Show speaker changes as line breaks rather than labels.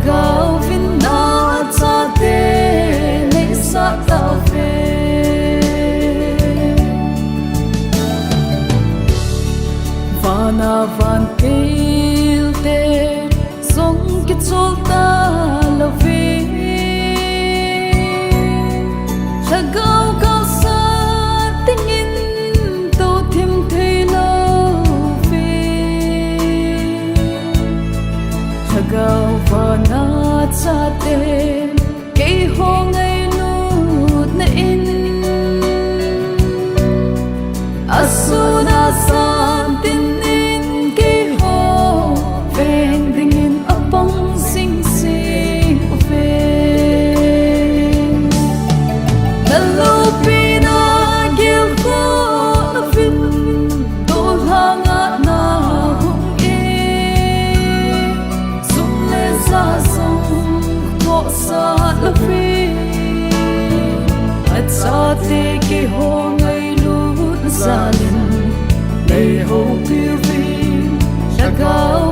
gao vin na cha te nei sa tao ve vana van il te song ki chol ta lo ve la gao gao sa tình in to thim thei lo ve la gao vana cha te ke ho ngai lut na in asuna san tin in ke ho veng ding in apong sing sing ve hello pina gil ko na fin do hanga na hung e sum le sa song ko sa la fi cha te ke ho ngai lut zalin nei ho pi vi la gao